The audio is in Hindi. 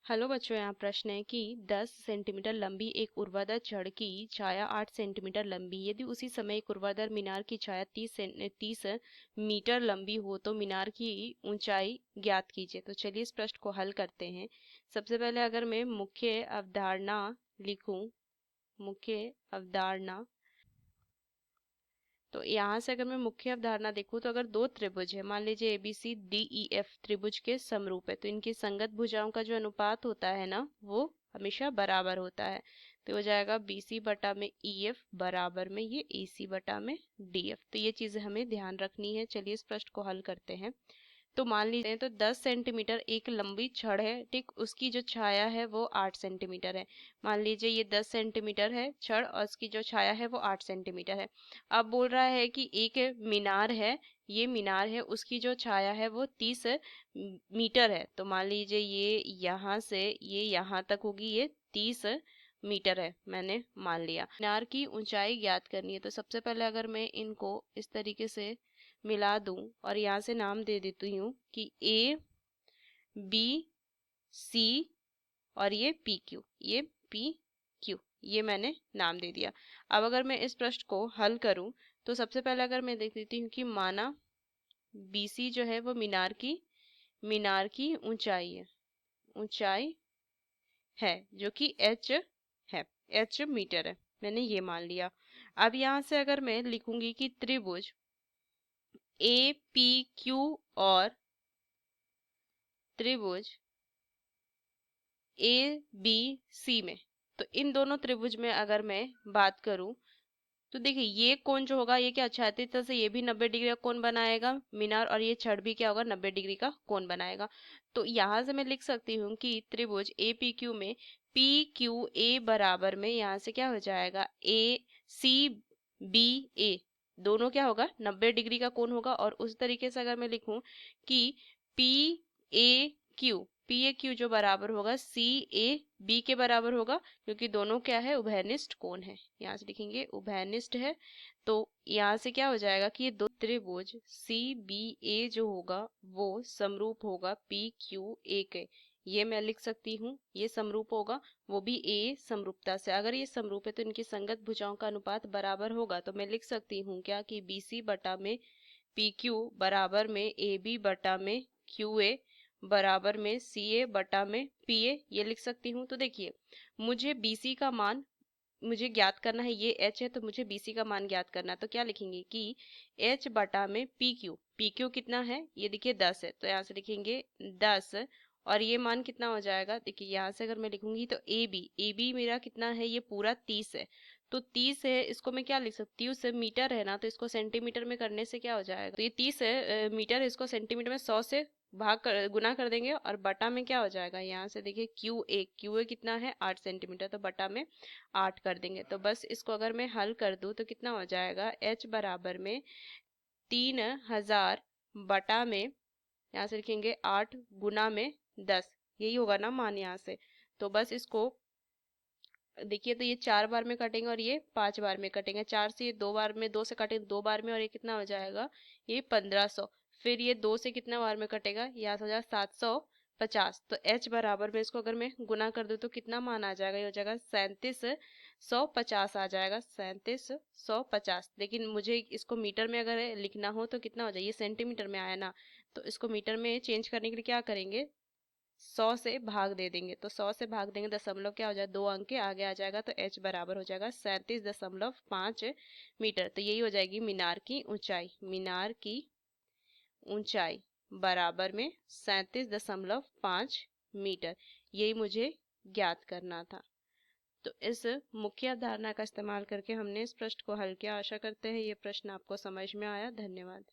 हेलो बच्चों, यहाँ प्रश्न है कि 10 सेंटीमीटर लंबी एक ऊर्ध्वाधर छड़ की छाया 8 सेंटीमीटर लंबी, यदि उसी समय एक ऊर्ध्वाधर मीनार की छाया 30 मीटर लंबी हो तो मीनार की ऊंचाई ज्ञात कीजिए। तो चलिए इस प्रश्न को हल करते हैं। सबसे पहले अगर मैं मुख्य अवधारणा लिखूं, मुख्य अवधारणा, तो यहाँ से अगर मैं मुख्य अवधारणा देखूं तो अगर दो त्रिभुज है, मान लीजिए ABCDEF त्रिभुज के समरूप है, तो इनकी संगत भुजाओं का जो अनुपात होता है ना, वो हमेशा बराबर होता है। तो हो जाएगा BC बटा में EF बराबर में ये AC बटा में DF। तो ये चीजें हमें ध्यान रखनी है। चलिए इस प्रश्न को हल करते हैं। तो मान लीजिए तो 10 सेंटीमीटर एक लंबी छड़ है, ठीक, उसकी जो छाया है वो 8 सेंटीमीटर है। मान लीजिए ये 10 सेंटीमीटर है छड़ और उसकी जो छाया है वो 8 सेंटीमीटर है। अब बोल रहा है कि एक मीनार है, ये मीनार है, उसकी जो छाया है वो 30 मीटर है। तो मान लीजिए ये यहाँ से ये यहाँ तक होगी, ये 30 मीटर है, मैंने मान लिया। मीनार की ऊंचाई ज्ञात करनी है। तो सबसे पहले अगर मैं इनको इस तरीके से मिला दूं और यहाँ से नाम दे देती हूँ कि ABC और ये PQ, ये PQ, ये मैंने नाम दे दिया। अब अगर मैं इस प्रश्न को हल करूं तो सबसे पहले अगर मैं देख लेती हूँ कि माना BC जो है वो मीनार की ऊंचाई है, ऊंचाई है जो कि H है, H मीटर है, मैंने ये मान लिया। अब यहाँ से अगर मैं लिखूंगी कि त्रिभुज APQ और त्रिभुज ABC में, तो इन दोनों त्रिभुज में अगर मैं बात करूं तो देखिए ये कोण जो होगा ये क्या क्षैतिज तल से ये भी 90 डिग्री का कोण बनाएगा मीनार, और ये छड़ भी क्या होगा 90 डिग्री का कोण बनाएगा। तो यहाँ से मैं लिख सकती हूँ कि त्रिभुज APQ में PQA बराबर में यहाँ से क्या हो जाएगा ACBA, दोनों क्या होगा 90 डिग्री का कोण होगा। और उस तरीके से अगर मैं लिखूं कि PAQ जो बराबर होगा CAB के बराबर होगा, क्योंकि दोनों क्या है उभयनिष्ठ कोण है। यहाँ से लिखेंगे उभयनिष्ठ है। तो यहाँ से क्या हो जाएगा कि ये दो त्रिभुज CBA जो होगा वो समरूप होगा PQA के, ये मैं लिख सकती हूँ, ये समरूप होगा, वो भी A समरूपता से। अगर ये समरूप है तो इनकी संगत भुजाओं का अनुपात बराबर होगा। तो मैं लिख सकती हूँ क्या कि BC बटा में PQ बराबर में AB बटा में QA बराबर में CA बटा में PA, ये लिख सकती हूँ। तो देखिए मुझे BC का मान मुझे ज्ञात करना है, ये H है तो मुझे BC का मान ज्ञात करना है। तो क्या लिखेंगे कि H बटा में PQ कितना है, ये देखिए 10 है, तो यहाँ से लिखेंगे 10। और ये मान कितना हो जाएगा, देखिए यहाँ से अगर मैं लिखूंगी तो AB मेरा कितना है, ये पूरा 30 है। तो 30 है, इसको मैं क्या लिख सकती हूँ, से मीटर है ना, तो इसको सेंटीमीटर में करने से क्या हो जाएगा, तो ये 30 है मीटर, इसको सेंटीमीटर में 100 से गुना कर देंगे और बटा में क्या हो जाएगा, यहाँ से देखिए QA कितना है 8 सेंटीमीटर, तो बटा में 8 कर देंगे। तो बस इसको अगर मैं हल कर दूं तो कितना हो जाएगा, H बराबर में 3000 बटा में, यहाँ से लिखेंगे 8 गुना में 10, यही होगा ना मान यहाँ से। तो बस इसको देखिए तो ये 4 बार में कटेंगे और ये 5 बार में कटेंगे, 4 से ये 2 बार में, 2 से कटेंगे 2 बार में, और ये कितना हो जाएगा, ये 1500। फिर ये 2 से कितना बार में कटेगा, यहाँ से हो जाएगा 750। तो H बराबर में इसको अगर मैं गुना कर दूं तो कितना मान आ जाएगा, ये हो जाएगा 3750 आ जाएगा, 3750। लेकिन मुझे इसको मीटर में अगर लिखना हो तो कितना हो जाए, ये सेंटीमीटर में आया ना, तो इसको मीटर में चेंज करने के लिए क्या करेंगे, 100 से भाग दे देंगे। तो 100 से भाग देंगे, दशमलव क्या हो जाए 2 अंक के आगे आ जाएगा, तो H बराबर हो जाएगा 37.5 मीटर। तो यही हो जाएगी मीनार की ऊंचाई, मीनार की ऊंचाई बराबर में 37.5 मीटर, यही मुझे ज्ञात करना था। तो इस मुख्य अवधारणा का इस्तेमाल करके हमने इस प्रश्न को हल किया। आशा करते हैं ये प्रश्न आपको समझ में आया। धन्यवाद।